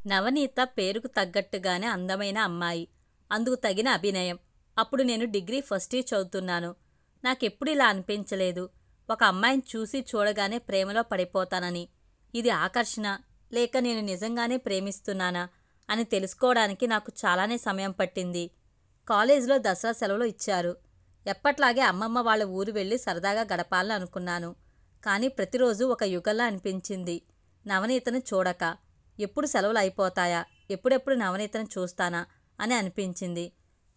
నవనీత పేరుకు తగ్గట్టుగానే అందమైన అమ్మాయి. అందుకు తగిన అభినయం. అప్పుడు నేను డిగ్రీ ఫస్ట్ ఇయర్ చదువుతున్నాను. నాకెప్పుడు ఇలా అనిపించలేదు. ఒక అమ్మాయిని చూసి చూడగానే ప్రేమలో పడిపోతానని. ఇది ఆకర్షణ లేక నేను నిజంగానే ప్రేమిస్తున్నానా అని తెలుసుకోవడానికి నాకు చాలానే సమయం పట్టింది. కాలేజీలో దసరా సెలవులు ఇచ్చారు. ఎప్పట్లాగే అమ్మమ్మ వాళ్ళ ఊరు వెళ్ళి సరదాగా గడపాలని అనుకున్నాను. కానీ ప్రతిరోజు ఒక యుగంలా అనిపించింది నవనీతను చూడక. ఎప్పుడు సెలవులు అయిపోతాయా, ఎప్పుడెప్పుడు నవనీతను చూస్తానా అని అనిపించింది.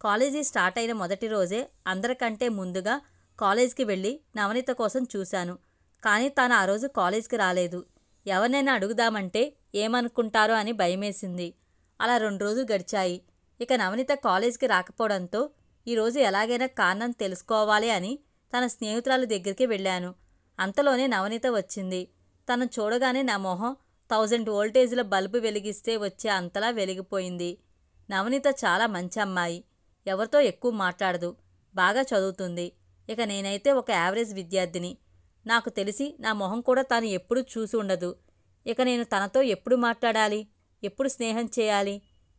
కాలేజీ స్టార్ట్ అయిన మొదటి రోజే అందరికంటే ముందుగా కాలేజ్కి వెళ్ళి నవనీత కోసం చూశాను. కానీ తాను ఆ రోజు కాలేజ్కి రాలేదు. ఎవరినైనా అడుగుదామంటే ఏమనుకుంటారో అని భయమేసింది. అలా 2 రోజులు గడిచాయి. ఇక నవనీత కాలేజ్కి రాకపోవడంతో ఈరోజు ఎలాగైనా కారణం తెలుసుకోవాలి అని తన స్నేహితురాలు దగ్గరికి వెళ్ళాను. అంతలోనే నవనీత వచ్చింది. తను చూడగానే నా మొహం 1000 వోల్టేజీల బల్బు వెలిగిస్తే వచ్చే అంతలా వెలిగిపోయింది. నవనీత చాలా మంచి అమ్మాయి. ఎవరితో ఎక్కువ మాట్లాడదు. బాగా చదువుతుంది. ఇక నేనైతే ఒక యావరేజ్ విద్యార్థిని. నాకు తెలిసి నా మొహం కూడా తాను ఎప్పుడూ చూసి ఉండదు. ఇక నేను తనతో ఎప్పుడు మాట్లాడాలి, ఎప్పుడు స్నేహం చేయాలి,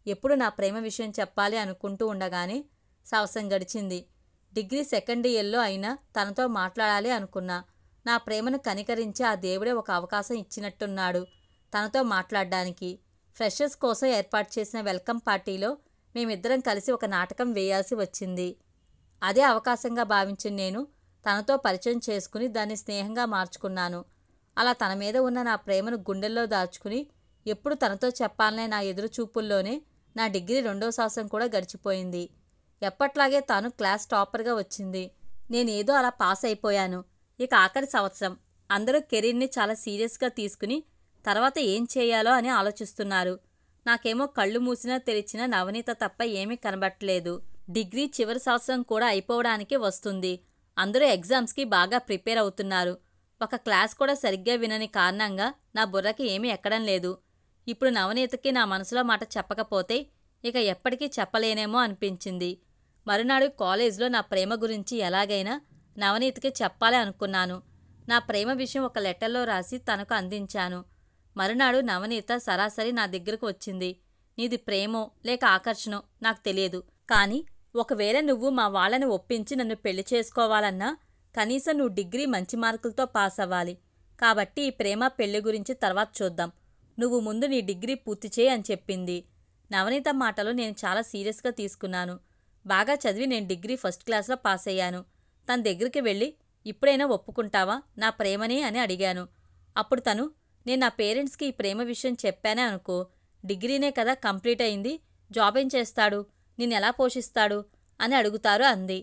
ఎప్పుడు నా ప్రేమ విషయం చెప్పాలి అనుకుంటూ ఉండగానే సంవత్సరం గడిచింది. డిగ్రీ సెకండ్ ఇయర్లో అయినా తనతో మాట్లాడాలి అనుకున్నా. నా ప్రేమను కనికరించి ఆ దేవుడే ఒక అవకాశం ఇచ్చినట్టున్నాడు తనతో మాట్లాడడానికి. ఫ్రెషర్స్ కోసం ఏర్పాటు చేసిన వెల్కమ్ పార్టీలో మేమిద్దరం కలిసి ఒక నాటకం వేయాల్సి వచ్చింది. అదే అవకాశంగా భావించిన నేను తనతో పరిచయం చేసుకుని దాన్ని స్నేహంగా మార్చుకున్నాను. అలా తన మీద ఉన్న నా ప్రేమను గుండెల్లో దాచుకుని ఎప్పుడు తనతో చెప్పాలనే నా ఎదురుచూపుల్లోనే నా డిగ్రీ 2వ సంవత్సరం కూడా గడిచిపోయింది. ఎప్పట్లాగే తాను క్లాస్ టాపర్గా వచ్చింది. నేనేదో అలా పాస్ అయిపోయాను. ఇక ఆఖరి సంవత్సరం. అందరూ కెరీర్ని చాలా సీరియస్గా తీసుకుని తర్వాత ఏం చేయాలో అని ఆలోచిస్తున్నారు. నాకేమో కళ్ళు మూసినా తెరిచినా నవనీత తప్ప ఏమీ కనబట్టలేదు. డిగ్రీ చివరి సంవత్సరం కూడా అయిపోవడానికి వస్తుంది. అందరూ ఎగ్జామ్స్కి బాగా ప్రిపేర్ అవుతున్నారు. ఒక క్లాస్ కూడా సరిగ్గా వినని కారణంగా నా బుర్రకి ఏమీ ఎక్కడం లేదు. ఇప్పుడు నవనీతకి నా మనసులో మాట చెప్పకపోతే ఇక ఎప్పటికీ చెప్పలేనేమో అనిపించింది. మరునాడు కాలేజ్లో నా ప్రేమ గురించి ఎలాగైనా నవనీతకి చెప్పాలి అనుకున్నాను. నా ప్రేమ విషయం ఒక లెటర్లో రాసి తనకు అందించాను. మరునాడు నవనీత సరాసరి నా దగ్గరకు వచ్చింది. నీది ప్రేమో లేక ఆకర్షణో నాకు తెలియదు. కానీ ఒకవేళ నువ్వు మా వాళ్ళని ఒప్పించి నన్ను పెళ్లి చేసుకోవాలన్నా కనీసం నువ్వు డిగ్రీ మంచి మార్కులతో పాస్ అవ్వాలి. కాబట్టి ఈ ప్రేమ పెళ్లి గురించి తర్వాత చూద్దాం. నువ్వు ముందు నీ డిగ్రీ పూర్తి చేయి అని చెప్పింది. నవనీత మాటలు నేను చాలా సీరియస్గా తీసుకున్నాను. బాగా చదివి నేను డిగ్రీ ఫస్ట్ క్లాస్లో పాస్ అయ్యాను. తన దగ్గరికి వెళ్ళి ఇప్పుడైనా ఒప్పుకుంటావా నా ప్రేమని అని అడిగాను. అప్పుడు తను, నేను నా పేరెంట్స్కి ఈ ప్రేమ విషయం చెప్పానే అనుకో, డిగ్రీనే కదా కంప్లీట్ అయింది, జాబ్ ఏం చేస్తాడు, నేనెలా పోషిస్తాడు అని అడుగుతారు అంది.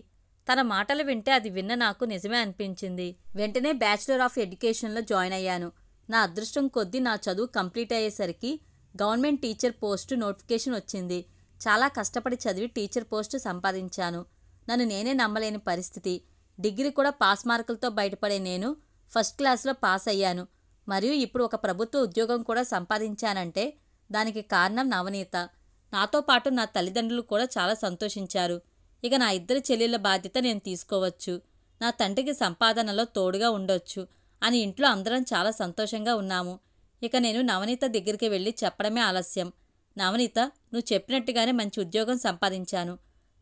తన మాటలు వింటే అది విన్న నాకు నిజమే అనిపించింది. వెంటనే బ్యాచిలర్ ఆఫ్ ఎడ్యుకేషన్లో జాయిన్ అయ్యాను. నా అదృష్టం కొద్దీ నా చదువు కంప్లీట్ అయ్యేసరికి గవర్నమెంట్ టీచర్ పోస్టు నోటిఫికేషన్ వచ్చింది. చాలా కష్టపడి చదివి టీచర్ పోస్టు సంపాదించాను. నన్ను నేనే నమ్మలేని పరిస్థితి. డిగ్రీ కూడా పాస్ మార్కులతో బయటపడే నేను ఫస్ట్ క్లాస్లో పాస్ అయ్యాను. మరియు ఇప్పుడు ఒక ప్రభుత్వ ఉద్యోగం కూడా సంపాదించానంటే దానికి కారణం నవనీత. నాతో పాటు నా తల్లిదండ్రులు కూడా చాలా సంతోషించారు. ఇక నా 2 చెల్లెళ్ళ బాధ్యత నేను తీసుకోవచ్చు. నా తండ్రికి సంపాదనలో తోడుగా ఉండొచ్చు అని ఇంట్లో అందరం చాలా సంతోషంగా ఉన్నాము. ఇక నేను నవనీత దగ్గరికి వెళ్ళి చెప్పడమే ఆలస్యం. నవనీత, నువ్వు చెప్పినట్టుగానే మంచి ఉద్యోగం సంపాదించాను.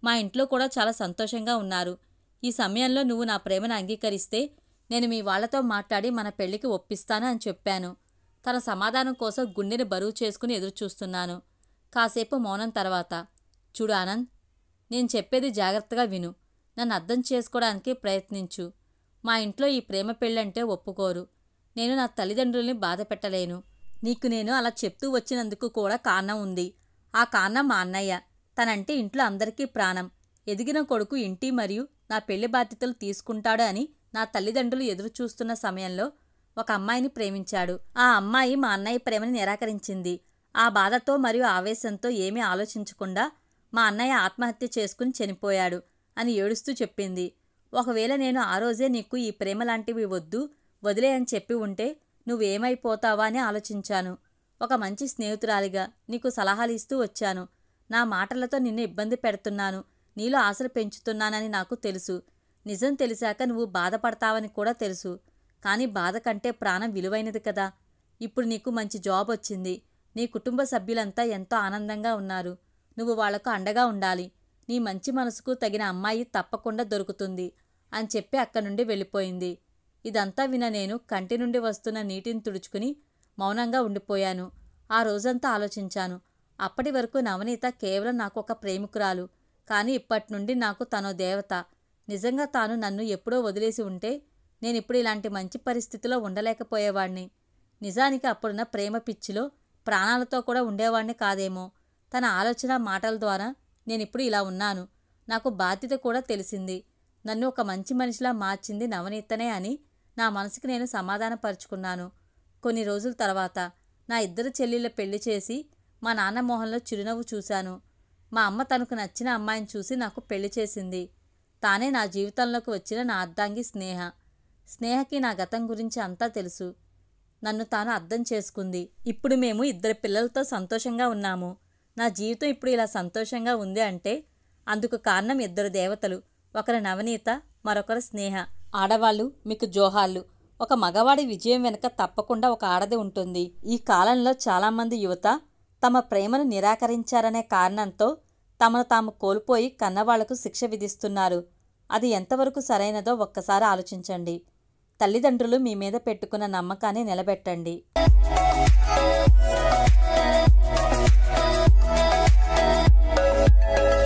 మా ఇంట్లో కూడా చాలా సంతోషంగా ఉన్నారు. ఈ సమయంలో నువ్వు నా ప్రేమను అంగీకరిస్తే నేను మీ వాళ్లతో మాట్లాడి మన పెళ్లికి ఒప్పిస్తాను అని చెప్పాను. తన సమాధానం కోసం గుండెని బరువు చేసుకుని ఎదురుచూస్తున్నాను. కాసేపు మౌనం తర్వాత, చూడు ఆనంద్, నేను చెప్పేది జాగ్రత్తగా విను. నన్ను అర్థం చేసుకోవడానికి ప్రయత్నించు. మా ఇంట్లో ఈ ప్రేమ పెళ్ళంటే ఒప్పుకోరు. నేను నా తల్లిదండ్రుల్ని బాధ పెట్టలేను. నీకు నేను అలా చెప్తూ వచ్చినందుకు కూడా కారణం ఉంది. ఆ కారణం మా అన్నయ్య. తనంటే ఇంట్లో అందరికీ ప్రాణం. ఎదిగిన కొడుకు ఇంటి మరియు నా పెళ్లి బాధ్యతలు తీసుకుంటాడు అని నా తల్లిదండ్రులు ఎదురుచూస్తున్న సమయంలో ఒక అమ్మాయిని ప్రేమించాడు. ఆ అమ్మాయి మా అన్నయ్య ప్రేమని నిరాకరించింది. ఆ బాధతో మరియు ఆవేశంతో ఏమీ ఆలోచించకుండా మా అన్నయ్య ఆత్మహత్య చేసుకుని చనిపోయాడు అని ఏడుస్తూ చెప్పింది. ఒకవేళ నేను ఆ రోజే నీకు ఈ ప్రేమ లాంటివి వద్దు, వదిలే అని చెప్పి ఉంటే నువ్వేమైపోతావా అని ఆలోచించాను. ఒక మంచి స్నేహితురాలిగా నీకు సలహాలు ఇస్తూ వచ్చాను. నా మాటలతో నిన్ను ఇబ్బంది పెడుతున్నాను, నీలో ఆశలు పెంచుతున్నానని నాకు తెలుసు. నిజం తెలిసాక నువ్వు బాధపడతావని కూడా తెలుసు. కానీ బాధ కంటే ప్రాణం విలువైనది కదా. ఇప్పుడు నీకు మంచి జాబ్ వచ్చింది. నీ కుటుంబ సభ్యులంతా ఎంతో ఆనందంగా ఉన్నారు. నువ్వు వాళ్లకు అండగా ఉండాలి. నీ మంచి మనసుకు తగిన అమ్మాయి తప్పకుండా దొరుకుతుంది అని చెప్పి అక్కడి నుండి వెళ్ళిపోయింది. ఇదంతా విన నేను కంటి నుండి వస్తున్న నీటిని తుడుచుకుని మౌనంగా ఉండిపోయాను. ఆ రోజంతా ఆలోచించాను. అప్పటి వరకు నవనీత కేవలం నాకు ఒక ప్రేమికురాలు. కానీ ఇప్పటి నుండి నాకు తనో దేవత. నిజంగా తాను నన్ను ఎప్పుడో వదిలేసి ఉంటే నేనిప్పుడు ఇలాంటి మంచి పరిస్థితిలో ఉండలేకపోయేవాణ్ణి. నిజానికి అప్పుడున్న ప్రేమ పిచ్చిలో ప్రాణాలతో కూడా ఉండేవాణ్ణి కాదేమో. తన ఆలోచన మాటల ద్వారా నేనిప్పుడు ఇలా ఉన్నాను. నాకు బాధ్యత కూడా తెలిసింది. నన్ను ఒక మంచి మనిషిలా మార్చింది నవనీతనే అని నా మనసుకి నేను సమాధానపరుచుకున్నాను. కొన్ని రోజుల తర్వాత నా ఇద్దరు చెల్లెళ్ళ పెళ్లి చేసి మా నాన్న మొహంలో చిరునవ్వు చూశాను. మా అమ్మ తనకు నచ్చిన అమ్మాయిని చూసి నాకు పెళ్లి చేసింది. తానే నా జీవితంలోకి వచ్చిన నా అర్ధాంగి స్నేహ. స్నేహకి నా గతం గురించి అంతా తెలుసు. నన్ను తాను అర్థం చేసుకుంది. ఇప్పుడు మేము 2 పిల్లలతో సంతోషంగా ఉన్నాము. నా జీవితం ఇప్పుడు ఇలా సంతోషంగా ఉంది అంటే అందుకు కారణం 2 దేవతలు. ఒకరు నవనీత, మరొకరు స్నేహ. ఆడవాళ్ళు మీకు జోహార్లు. ఒక మగవాడి విజయం వెనుక తప్పకుండా ఒక ఆడది ఉంటుంది. ఈ కాలంలో చాలామంది యువత తమ ప్రేమను నిరాకరించారనే కారణంతో తమను తాము కోల్పోయి కన్నవాళ్లకు శిక్ష విధిస్తున్నారు. అది ఎంతవరకు సరైనదో ఒక్కసారి ఆలోచించండి. తల్లిదండ్రులు మీ మీద పెట్టుకున్న నమ్మకాన్ని నిలబెట్టండి.